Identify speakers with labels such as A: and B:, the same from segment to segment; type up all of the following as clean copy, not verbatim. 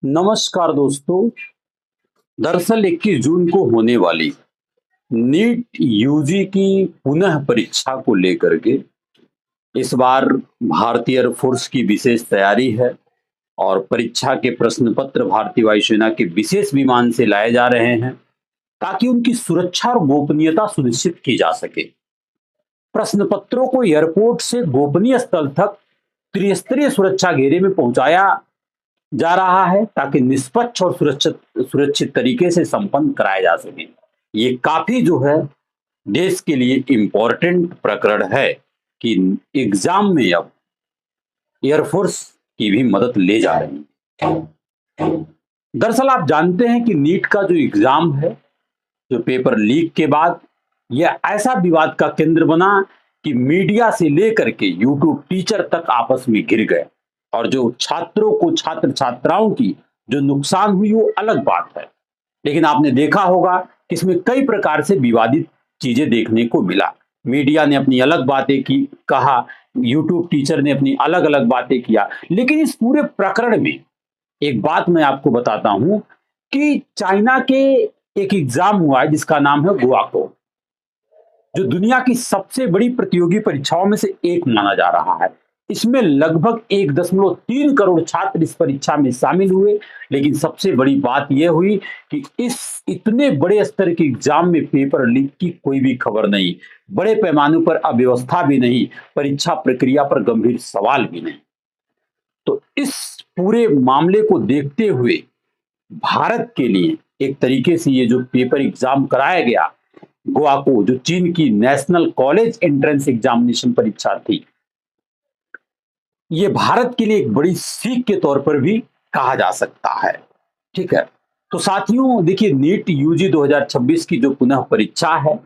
A: नमस्कार दोस्तों। दरअसल 21 जून को होने वाली नीट यूजी की पुनः परीक्षा को लेकर के इस बार भारतीय एयरफोर्स की विशेष तैयारी है और परीक्षा के प्रश्न पत्र भारतीय वायुसेना के विशेष विमान से लाए जा रहे हैं ताकि उनकी सुरक्षा और गोपनीयता सुनिश्चित की जा सके। प्रश्न पत्रों को एयरपोर्ट से गोपनीय स्थल तक त्रिस्तरीय सुरक्षा घेरे में पहुंचाया जा रहा है ताकि निष्पक्ष और सुरक्षित सुरक्षित तरीके से संपन्न कराया जा सके। ये काफी जो है देश के लिए इम्पोर्टेंट प्रकरण है कि एग्जाम में अब एयरफोर्स की भी मदद ले जा रही है। दरअसल आप जानते हैं कि नीट का जो एग्जाम है, जो पेपर लीक के बाद यह ऐसा विवाद का केंद्र बना कि मीडिया से लेकर के यूट्यूब टीचर तक आपस में घिर गए और जो छात्रों को छात्र छात्राओं की जो नुकसान हुई वो अलग बात है। लेकिन आपने देखा होगा कि इसमें कई प्रकार से विवादित चीजें देखने को मिला। मीडिया ने अपनी अलग बातें की कहा, यूट्यूब टीचर ने अपनी अलग अलग बातें किया। लेकिन इस पूरे प्रकरण में एक बात मैं आपको बताता हूं कि चाइना के एक एग्जाम हुआ है जिसका नाम है गुआको, जो दुनिया की सबसे बड़ी प्रतियोगी परीक्षाओं में से एक माना जा रहा है। इसमें लगभग 1.3 करोड़ छात्र इस परीक्षा में शामिल हुए। लेकिन सबसे बड़ी बात यह हुई कि इस इतने बड़े स्तर के एग्जाम में पेपर लीक की कोई भी खबर नहीं, बड़े पैमाने पर अव्यवस्था भी नहीं, परीक्षा प्रक्रिया पर गंभीर सवाल भी नहीं। तो इस पूरे मामले को देखते हुए भारत के लिए एक तरीके से ये जो पेपर एग्जाम कराया गया गुआको, जो चीन की नेशनल कॉलेज एंट्रेंस एग्जामिनेशन परीक्षा थी, ये भारत के लिए एक बड़ी सीख के तौर पर भी कहा जा सकता है। ठीक है, तो साथियों देखिए, नीट यूजी 2026 की जो पुनः परीक्षा है,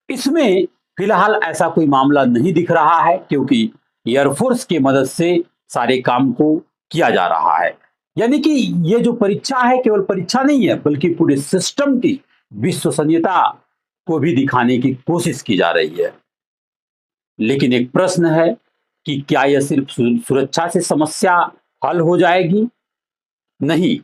A: इसमें फिलहाल ऐसा कोई मामला नहीं दिख रहा है क्योंकि एयरफोर्स की मदद से सारे काम को किया जा रहा है। यानी कि ये जो परीक्षा है केवल परीक्षा नहीं है बल्कि पूरे सिस्टम की विश्वसनीयता को भी दिखाने की कोशिश की जा रही है। लेकिन एक प्रश्न है कि क्या यह सिर्फ सुरक्षा से समस्या हल हो जाएगी? नहीं,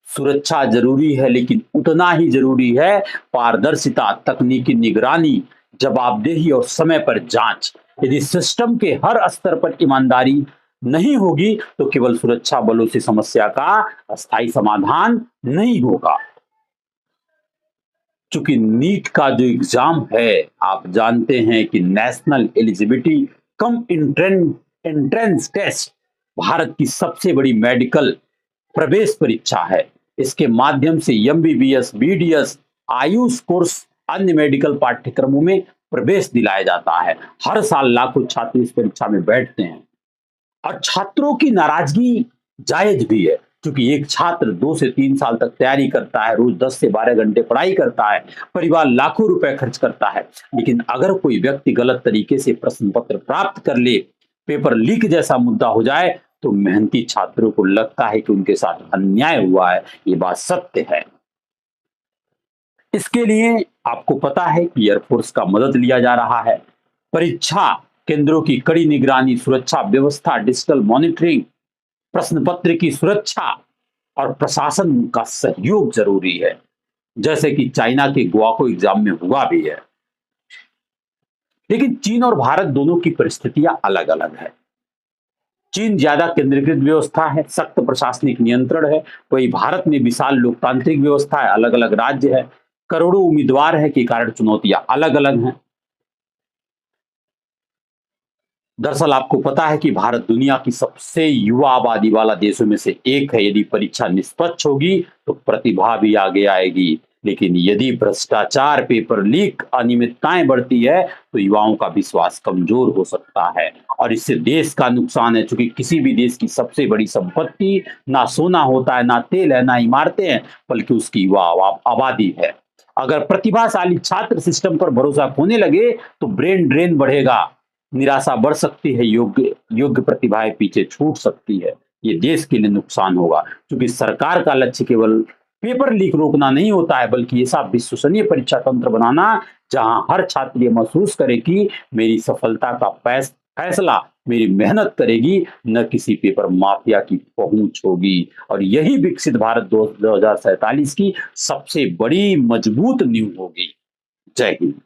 A: सुरक्षा जरूरी है लेकिन उतना ही जरूरी है पारदर्शिता, तकनीकी निगरानी, जवाबदेही और समय पर जांच। यदि सिस्टम के हर स्तर पर ईमानदारी नहीं होगी तो केवल सुरक्षा बलों से समस्या का अस्थायी समाधान नहीं होगा। चूंकि नीट का जो एग्जाम है, आप जानते हैं कि national eligibility cum entrance test भारत की सबसे बड़ी मेडिकल प्रवेश परीक्षा है। इसके माध्यम से एमबीबीएस, बीडीएस, आयुष कोर्स, अन्य मेडिकल पाठ्यक्रमों में प्रवेश दिलाया जाता है। हर साल लाखों छात्र इस परीक्षा में बैठते हैं और छात्रों की नाराजगी जायज भी है क्योंकि एक छात्र 2 से 3 साल तक तैयारी करता है, रोज 10 से 12 घंटे पढ़ाई करता है, परिवार लाखों रुपए खर्च करता है। लेकिन अगर कोई व्यक्ति गलत तरीके से प्रश्न पत्र प्राप्त कर ले, पेपर लीक जैसा मुद्दा हो जाए, तो मेहनती छात्रों को लगता है कि उनके साथ अन्याय हुआ है। ये बात सत्य है। इसके लिए आपको पता है कि एयरफोर्स का मदद लिया जा रहा है। परीक्षा केंद्रों की कड़ी निगरानी, सुरक्षा व्यवस्था, डिजिटल मॉनिटरिंग, प्रश्न पत्र की सुरक्षा और प्रशासन का सहयोग जरूरी है, जैसे कि चाइना के गुआको एग्जाम में हुआ भी है। लेकिन चीन और भारत दोनों की परिस्थितियां अलग अलग है। चीन ज्यादा केंद्रीकृत व्यवस्था है, सख्त प्रशासनिक नियंत्रण है, वही भारत में विशाल लोकतांत्रिक व्यवस्था है, अलग अलग राज्य है, करोड़ों उम्मीदवार है के कारण चुनौतियां अलग अलग हैं। दरअसल आपको पता है कि भारत दुनिया की सबसे युवा आबादी वाला देशों में से एक है। यदि परीक्षा निष्पक्ष होगी तो प्रतिभा भी आगे आएगी, लेकिन यदि भ्रष्टाचार, पेपर लीक, अनियमितताएं बढ़ती है तो युवाओं का विश्वास कमजोर हो सकता है और इससे देश का नुकसान है। क्योंकि किसी भी देश की सबसे बड़ी संपत्ति ना सोना होता है, ना तेल है, ना इमारतें हैं, बल्कि उसकी युवा आबादी है। अगर प्रतिभाशाली छात्र सिस्टम पर भरोसा खोने लगे तो ब्रेन ड्रेन बढ़ेगा, निराशा बढ़ सकती है, योग्य योग्य प्रतिभाएं पीछे छूट सकती है। ये देश के लिए नुकसान होगा क्योंकि सरकार का लक्ष्य केवल पेपर लीक रोकना नहीं होता है बल्कि ऐसा विश्वसनीय परीक्षा तंत्र बनाना जहां हर छात्र ये महसूस करे कि मेरी सफलता का फैसला मेरी मेहनत करेगी, न किसी पेपर माफिया की पहुंच होगी। और यही विकसित भारत 2047 की सबसे बड़ी मजबूत नींव होगी। जय हिंद।